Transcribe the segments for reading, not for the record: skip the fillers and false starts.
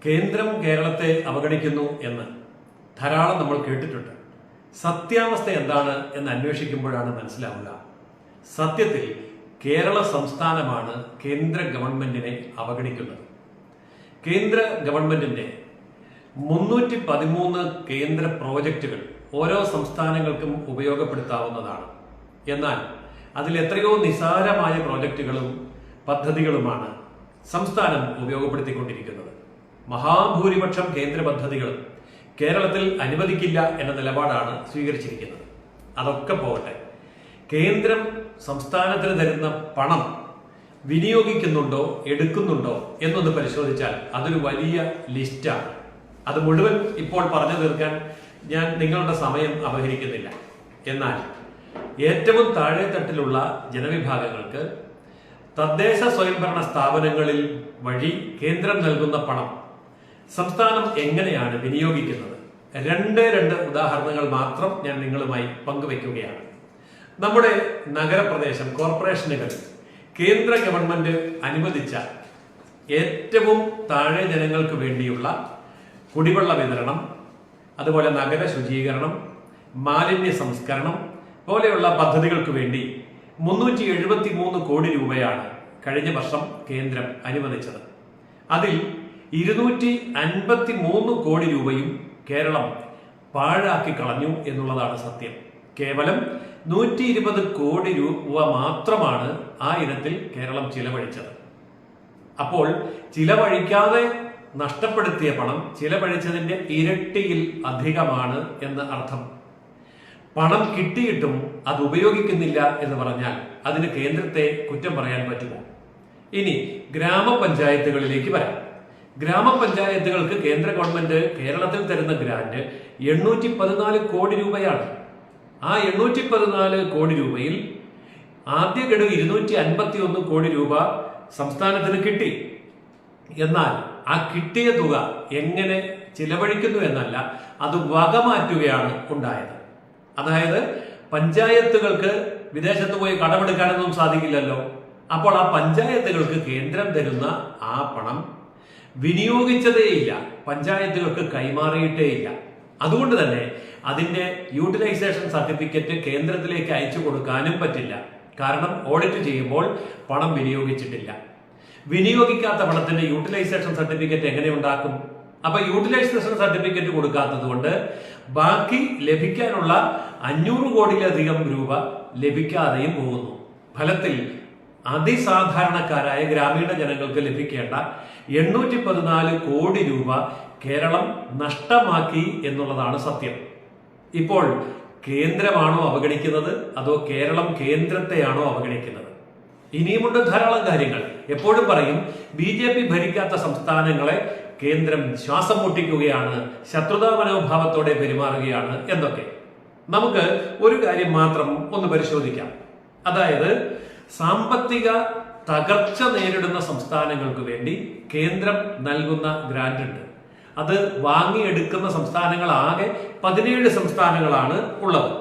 കേന്ദ്രം കേരളത്തെ അവഗണിക്കുന്നു എന്ന് ധാരാളം നമ്മൾ കേട്ടിട്ടുണ്ട്. സത്യാവസ്ഥ എന്താണ് എന്ന് അന്വേഷിക്കുമ്പോഴാണ് മനസ്സിലാവുക. സത്യത്തിൽ കേരള സംസ്ഥാനമാണ് കേന്ദ്ര ഗവൺമെന്റിനെ അവഗണിക്കുന്നത്. കേന്ദ്ര ഗവൺമെന്റിന്റെ 313 കേന്ദ്ര പ്രോജക്റ്റുകൾ ഓരോ സംസ്ഥാനങ്ങൾക്കും ഉപയോഗപ്പെടുത്താവുന്നതാണ്. എന്നാൽ അതിൽ എത്രയോ നിസാരമായ പ്രോജക്റ്റുകളും പദ്ധതികളുമാണ് സംസ്ഥാനം ഉപയോഗപ്പെടുത്തിക്കൊണ്ടിരിക്കുന്നത്. മഹാഭൂരിപക്ഷം കേന്ദ്ര പദ്ധതികളും കേരളത്തിൽ അനുവദിക്കില്ല എന്ന നിലപാടാണ് സ്വീകരിച്ചിരിക്കുന്നത്. അതൊക്കെ പോകട്ടെ, കേന്ദ്രം സംസ്ഥാനത്തിന് തരുന്ന പണം വിനിയോഗിക്കുന്നുണ്ടോ എടുക്കുന്നുണ്ടോ എന്നൊന്ന് പരിശോധിച്ചാൽ അതൊരു വലിയ ലിസ്റ്റാണ്. അത് മുഴുവൻ ഇപ്പോൾ പറഞ്ഞു തീർക്കാൻ ഞാൻ നിങ്ങളുടെ സമയം അപഹരിക്കുന്നില്ല. എന്നാൽ ഏറ്റവും താഴെ തട്ടിലുള്ള ജനവിഭാഗങ്ങൾക്ക് തദ്ദേശ സ്വയംഭരണ സ്ഥാപനങ്ങളിൽ വഴി കേന്ദ്രം നൽകുന്ന പണം സംസ്ഥാനം എങ്ങനെയാണ് വിനിയോഗിക്കുന്നത്? രണ്ട് ഉദാഹരണങ്ങൾ മാത്രം ഞാൻ നിങ്ങളുമായി പങ്കുവയ്ക്കുകയാണ്. നമ്മുടെ നഗരപ്രദേശം കോർപ്പറേഷനുകൾ കേന്ദ്ര ഗവൺമെന്റ് അനുവദിച്ച ഏറ്റവും താഴെ ജനങ്ങൾക്ക് വേണ്ടിയുള്ള കുടിവെള്ള വിതരണം, അതുപോലെ നഗര ശുചീകരണം, മാലിന്യ സംസ്കരണം പോലെയുള്ള പദ്ധതികൾക്ക് വേണ്ടി 373 കോടി രൂപയാണ് കഴിഞ്ഞ വർഷം കേന്ദ്രം അനുവദിച്ചത്. അതിൽ 253 കോടി രൂപയും കേരളം പാഴാക്കി കളഞ്ഞു എന്നുള്ളതാണ് സത്യം. കേവലം 120 കോടി രൂപ മാത്രമാണ് ആ ഇനത്തിൽ കേരളം ചിലവഴിച്ചത്. അപ്പോൾ ചിലവഴിക്കാതെ നഷ്ടപ്പെടുത്തിയ പണം ചിലവഴിച്ചതിന്റെ ഇരട്ടിയിൽ അധികമാണ് എന്ന് അർത്ഥം. പണം കിട്ടിയിട്ടും അത് ഉപയോഗിക്കുന്നില്ല എന്ന് പറഞ്ഞാൽ അതിന് കേന്ദ്രത്തെ കുറ്റം പറയാൻ പറ്റുമോ? ഇനി ഗ്രാമപഞ്ചായത്തുകളിലേക്ക് വരാം. ഗ്രാമപഞ്ചായത്തുകൾക്ക് കേന്ദ്ര ഗവൺമെന്റ് കേരളത്തിൽ തരുന്ന ഗ്രാന്റ് 814 കോടി രൂപയാണ്. ആ 814 കോടി രൂപയിൽ ആദ്യ ഗഡു 251 കോടി രൂപ സംസ്ഥാനത്തിന് കിട്ടി. എന്നാൽ ആ കിട്ടിയ തുക എങ്ങനെ ചിലവഴിക്കുന്നു എന്നല്ല, അത് വകമാറ്റുകയാണ് ഉണ്ടായത്. അതായത് പഞ്ചായത്തുകൾക്ക് വിദേശത്ത് പോയി കടമെടുക്കാനൊന്നും സാധിക്കില്ലല്ലോ. അപ്പോൾ ആ പഞ്ചായത്തുകൾക്ക് കേന്ദ്രം തരുന്ന ആ പണം വിനിയോഗിച്ചതേയില്ല, പഞ്ചായത്തുകൾക്ക് കൈമാറിയിട്ടേയില്ല. അതുകൊണ്ട് തന്നെ അതിന്റെ യൂട്ടിലൈസേഷൻ സർട്ടിഫിക്കറ്റ് കേന്ദ്രത്തിലേക്ക് അയച്ചു കൊടുക്കാനും പറ്റില്ല. കാരണം ഓഡിറ്റ് ചെയ്യുമ്പോൾ പണം വിനിയോഗിച്ചിട്ടില്ല. വിനിയോഗിക്കാത്ത പണത്തിന്റെ യൂട്ടിലൈസേഷൻ സർട്ടിഫിക്കറ്റ് എങ്ങനെ ഉണ്ടാക്കും? അപ്പൊ യൂട്ടിലൈസേഷൻ സർട്ടിഫിക്കറ്റ് കൊടുക്കാത്തത് കൊണ്ട് ബാക്കി ലഭിക്കാനുള്ള 500 കോടിയിലധികം രൂപ ലഭിക്കാതെയും പോകുന്നു. ഫലത്തിൽ അതിസാധാരണക്കാരായ ഗ്രാമീണ ജനങ്ങൾക്ക് ലഭിക്കേണ്ട 814 കോടി രൂപ കേരളം നഷ്ടമാക്കി എന്നുള്ളതാണ് സത്യം. ഇപ്പോൾ കേന്ദ്രമാണോ അവഗണിക്കുന്നത്, അതോ കേരളം കേന്ദ്രത്തെയാണോ അവഗണിക്കുന്നത്? ഇനിയുമുണ്ട് ധാരാളം കാര്യങ്ങൾ. എപ്പോഴും പറയും BJP ഭരിക്കാത്ത സംസ്ഥാനങ്ങളെ കേന്ദ്രം ശ്വാസം മുട്ടിക്കുകയാണ്, ശത്രുതാ മനോഭാവത്തോടെ പെരുമാറുകയാണ് എന്നൊക്കെ. നമുക്ക് ഒരു കാര്യം മാത്രം ഒന്ന് പരിശോധിക്കാം. അതായത് സാമ്പത്തിക തകർച്ച നേരിടുന്ന സംസ്ഥാനങ്ങൾക്ക് വേണ്ടി കേന്ദ്രം നൽകുന്ന ഗ്രാന്റ് ഉണ്ട്. അത് വാങ്ങിയെടുക്കുന്ന സംസ്ഥാനങ്ങൾ ആകെ 17 സംസ്ഥാനങ്ങളാണ് ഉള്ളത്.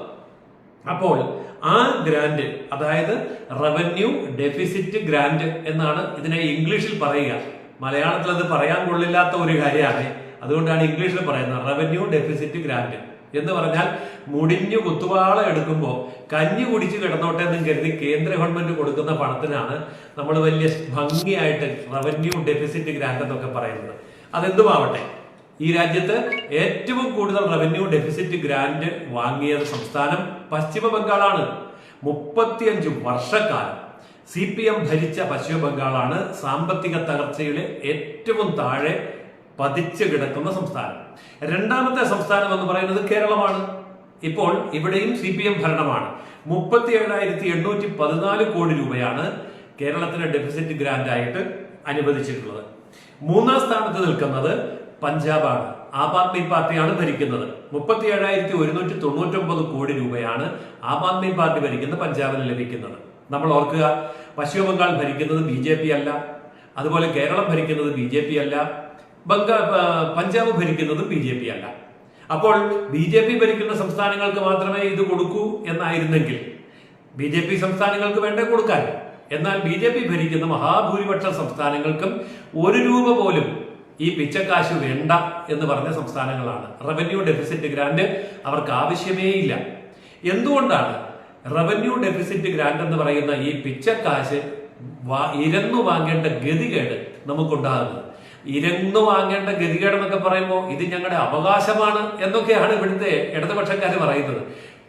അപ്പോൾ ആ ഗ്രാന്റ്, അതായത് റവന്യൂ ഡെഫിസിറ്റ് ഗ്രാന്റ് എന്നാണ് ഇതിനെ ഇംഗ്ലീഷിൽ പറയുക. മലയാളത്തിൽ അത് പറയാൻ കൊള്ളില്ലാത്ത ഒരു കാര്യമാണ്. അതുകൊണ്ടാണ് ഇംഗ്ലീഷിൽ പറയുന്നത് റവന്യൂ ഡെഫിസിറ്റ് ഗ്രാന്റ് എന്ന് പറഞ്ഞാൽ മുടിഞ്ഞു കുത്തുവാള എടുക്കുമ്പോൾ കഞ്ഞി കുടിച്ച് കിടന്നോട്ടെ എന്ന് കരുതി കേന്ദ്ര ഗവൺമെന്റ് കൊടുക്കുന്ന പണത്തിനാണ് നമ്മൾ വലിയ ഭംഗിയായിട്ട് റവന്യൂ ഡെഫിസിറ്റ് ഗ്രാന്റ് എന്നൊക്കെ പറയുന്നത്. അതെന്തുമാവട്ടെ, ഈ രാജ്യത്ത് ഏറ്റവും കൂടുതൽ റവന്യൂ ഡെഫിസിറ്റ് ഗ്രാന്റ് വാങ്ങിയ സംസ്ഥാനം പശ്ചിമ ബംഗാളാണ്. 35 വർഷക്കാലം CPM ഭരിച്ച പശ്ചിമ ബംഗാളാണ് സാമ്പത്തിക തകർച്ചയുടെ ഏറ്റവും താഴെ പതിച്ചു കിടക്കുന്ന സംസ്ഥാനം. രണ്ടാമത്തെ സംസ്ഥാനം എന്ന് പറയുന്നത് കേരളമാണ്. ഇപ്പോൾ ഇവിടെയും CPM ഭരണമാണ്. 37,814 കോടി രൂപയാണ് കേരളത്തിന് ഡെഫിസിറ്റ് ഗ്രാന്റ് ആയിട്ട് അനുവദിച്ചിട്ടുള്ളത്. മൂന്നാം സ്ഥാനത്ത് നിൽക്കുന്നത് പഞ്ചാബാണ്. ആം ആദ്മി പാർട്ടിയാണ് ഭരിക്കുന്നത്. 37,199 കോടി രൂപയാണ് ആം ആദ്മി പാർട്ടി ഭരിക്കുന്ന പഞ്ചാബിന് ലഭിക്കുന്നത്. നമ്മൾ ഓർക്കുക, പശ്ചിമ ബംഗാൾ ഭരിക്കുന്നത് BJP അല്ല, അതുപോലെ കേരളം ഭരിക്കുന്നത് BJP അല്ല, പഞ്ചാബ് ഭരിക്കുന്നത് BJP അല്ല. അപ്പോൾ BJP ഭരിക്കുന്ന സംസ്ഥാനങ്ങൾക്ക് മാത്രമേ ഇത് കൊടുക്കൂ എന്നായിരുന്നെങ്കിൽ BJP സംസ്ഥാനങ്ങൾക്ക് വേണ്ടേ കൊടുക്കാൻ. എന്നാൽ BJP ഭരിക്കുന്ന മഹാഭൂരിപക്ഷം സംസ്ഥാനങ്ങൾക്കും 1 രൂപ പോലും ഈ പിച്ചക്കാശ് വേണ്ട എന്ന് പറഞ്ഞ സംസ്ഥാനങ്ങളാണ്. റവന്യൂ ഡെഫിസിറ്റ് ഗ്രാന്റ് അവർക്ക് ആവശ്യമേ ഇല്ല. എന്തുകൊണ്ടാണ് റവന്യൂ ഡെഫിസിറ്റ് ഗ്രാന്റ് എന്ന് പറയുന്ന ഈ പിച്ചക്കാശ് ഇരന്നു വാങ്ങേണ്ട ഗതികേട് നമുക്കുണ്ടാകുന്നത്? ഇരന്നു വാങ്ങേണ്ട ഗതികേട് എന്നൊക്കെ പറയുമ്പോൾ ഇത് ഞങ്ങളുടെ അവകാശമാണ് എന്നൊക്കെയാണ് ഇവിടുത്തെ ഇടതുപക്ഷക്കാർ പറയുന്നത്.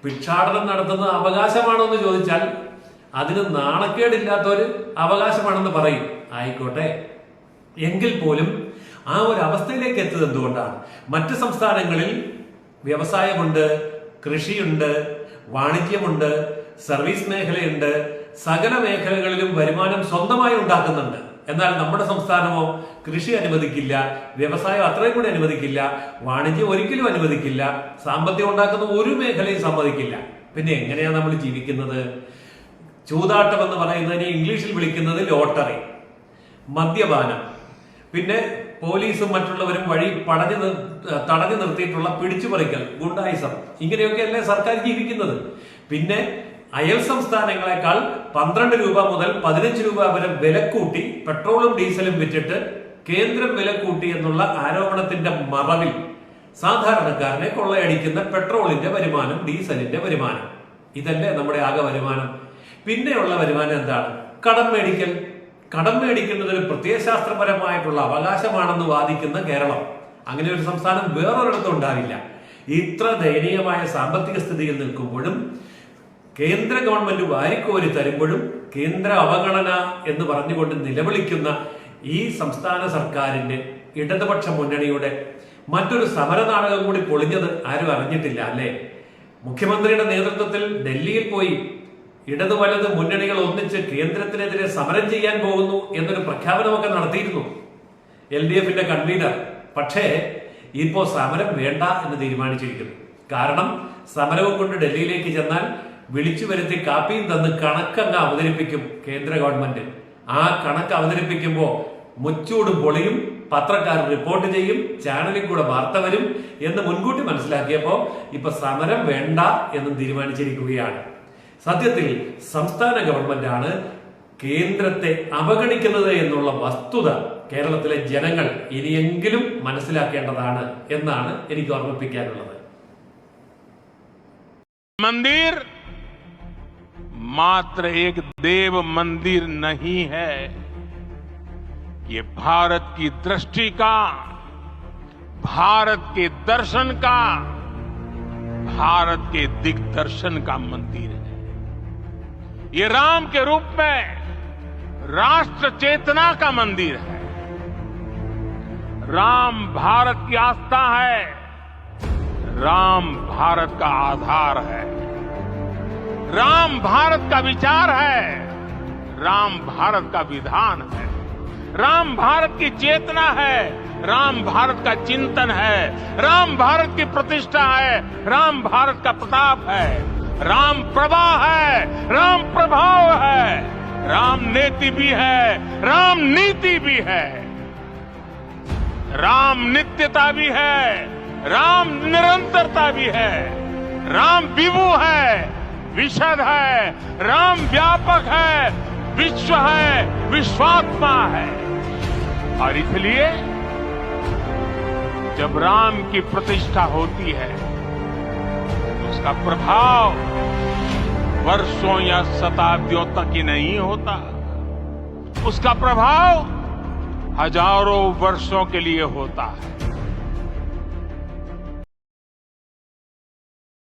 ഭിക്ഷാടനം നടത്തുന്നത് അവകാശമാണോ എന്ന് ചോദിച്ചാൽ അതിന് നാണക്കേടില്ലാത്തൊരു അവകാശമാണെന്ന് പറയും. ആയിക്കോട്ടെ, എങ്കിൽ പോലും ആ ഒരു അവസ്ഥയിലേക്ക് എത്തുന്നത് എന്തുകൊണ്ടാണ്? മറ്റ് സംസ്ഥാനങ്ങളിൽ വ്യവസായമുണ്ട്, കൃഷിയുണ്ട്, വാണിജ്യമുണ്ട്, സർവീസ് മേഖലയുണ്ട്, സകല മേഖലകളിലും വരുമാനം സ്വന്തമായി ഉണ്ടാക്കുന്നുണ്ട്. എന്നാൽ നമ്മുടെ സംസ്ഥാനമോ കൃഷി അനുവദിക്കില്ല, വ്യവസായം അത്രയും കൂടി അനുവദിക്കില്ല, വാണിജ്യം ഒരിക്കലും അനുവദിക്കില്ല, സാമ്പത്തികം ഉണ്ടാക്കുന്ന ഒരു മേഖലയും സമ്മതിക്കില്ല. പിന്നെ എങ്ങനെയാണ് നമ്മൾ ജീവിക്കുന്നത്? ചൂതാട്ടം എന്ന് പറയുന്നതിനെ ഇംഗ്ലീഷിൽ വിളിക്കുന്നത് ലോട്ടറി, മദ്യപാനം, പിന്നെ പോലീസും മറ്റുള്ളവരും വഴി തടഞ്ഞു നിർത്തിയിട്ടുള്ള പിടിച്ചുപറിക്കൽ, ഗുണ്ടായിസം, ഇങ്ങനെയൊക്കെയല്ലേ സർക്കാർ ജീവിക്കുന്നത്. പിന്നെ അയൽ സംസ്ഥാനങ്ങളെക്കാൾ 12 രൂപ മുതൽ 15 രൂപ വരെ വില കൂട്ടി പെട്രോളും ഡീസലും വിറ്റിട്ട് കേന്ദ്രം വില കൂട്ടി എന്നുള്ള ആരോപണത്തിന്റെ മറവിൽ സാധാരണക്കാരനെ കൊള്ളയടിക്കുന്ന പെട്രോളിന്റെ വരുമാനം, ഡീസലിന്റെ വരുമാനം, ഇതല്ലേ നമ്മുടെ ആകെ വരുമാനം. പിന്നെയുള്ള വരുമാനം എന്താണ്? കടം മേടിക്കൽ. കടം മേടിക്കുന്നത് ഒരു പ്രത്യയശാസ്ത്രപരമായിട്ടുള്ള അവകാശമാണെന്ന് വാദിക്കുന്ന കേരളം. അങ്ങനെ ഒരു സംസ്ഥാനം വേറൊരിടത്തും ഉണ്ടാവില്ല. ഇത്ര ദയനീയമായ സാമ്പത്തിക സ്ഥിതിയിൽ നിൽക്കുമ്പോഴും കേന്ദ്ര ഗവൺമെന്റ് വാരിക്കോരി തരുമ്പോഴും കേന്ദ്ര അവഗണന എന്ന് പറഞ്ഞുകൊണ്ട് നിലവിളിക്കുന്ന ഈ സംസ്ഥാന സർക്കാരിന്റെ ഇടതുപക്ഷ മുന്നണിയുടെ മറ്റൊരു സമരനാടകം കൂടി പൊളിഞ്ഞത് ആരും അറിഞ്ഞിട്ടില്ല അല്ലേ? മുഖ്യമന്ത്രിയുടെ നേതൃത്വത്തിൽ ഡൽഹിയിൽ പോയി ഇടതു വലത് മുന്നണികൾ ഒന്നിച്ച് കേന്ദ്രത്തിനെതിരെ സമരം ചെയ്യാൻ പോകുന്നു എന്നൊരു പ്രഖ്യാപനമൊക്കെ നടത്തിയിരുന്നു LDFന്റെ കൺവീനർ. പക്ഷേ ഇപ്പോ സമരം വേണ്ട എന്ന് തീരുമാനിച്ചിരിക്കുന്നു. കാരണം സമരവും കൊണ്ട് ഡൽഹിയിലേക്ക് ചെന്നാൽ വിളിച്ചു വരുത്തി കാപ്പിയും തന്ന് കണക്കങ്ങ് അവതരിപ്പിക്കും കേന്ദ്ര ഗവൺമെന്റ്. ആ കണക്ക് അവതരിപ്പിക്കുമ്പോൾ മുച്ചൂട് പൊളിയും, പത്രക്കാർ റിപ്പോർട്ട് ചെയ്യും, ചാനലിൽ കൂടെ വാർത്ത വരും എന്ന് മുൻകൂട്ടി മനസ്സിലാക്കിയപ്പോ ഇപ്പൊ സമരം വേണ്ട എന്നും തീരുമാനിച്ചിരിക്കുകയാണ്. സത്യത്തിൽ സംസ്ഥാന ഗവൺമെന്റാണ് കേന്ദ്രത്തെ അവഗണിക്കുന്നത് എന്നുള്ള വസ്തുത കേരളത്തിലെ ജനങ്ങൾ ഇനിയെങ്കിലും മനസ്സിലാക്കേണ്ടതാണ് എന്നാണ് എനിക്ക് ഓർമ്മിപ്പിക്കാനുള്ളത്. मंदिर मात्र एक देव मंदिर नहीं है, ये भारत की दृष्टि का, भारत के दर्शन का, भारत के दिग्दर्शन का मंदिर है। ये राम के रूप में राष्ट्र चेतना का मंदिर है। राम भारत की आस्था है, राम भारत का आधार है, राम भारत का विचार है, राम भारत का विधान है, राम भारत की चेतना है, राम भारत का चिंतन है, राम भारत की प्रतिष्ठा है, राम भारत का प्रताप है, राम प्रवाह है, राम प्रभाव है, राम नेति भी है, राम नीति भी है, राम नित्यता भी है, राम निरंतरता भी है, राम विभु है, विशद है, राम व्यापक है, विश्व है, विश्वात्मा है। और इसलिए जब राम की प्रतिष्ठा होती है उसका प्रभाव वर्षों या शताब्दियों तक ही नहीं होता, उसका प्रभाव हजारों वर्षों के लिए होता है।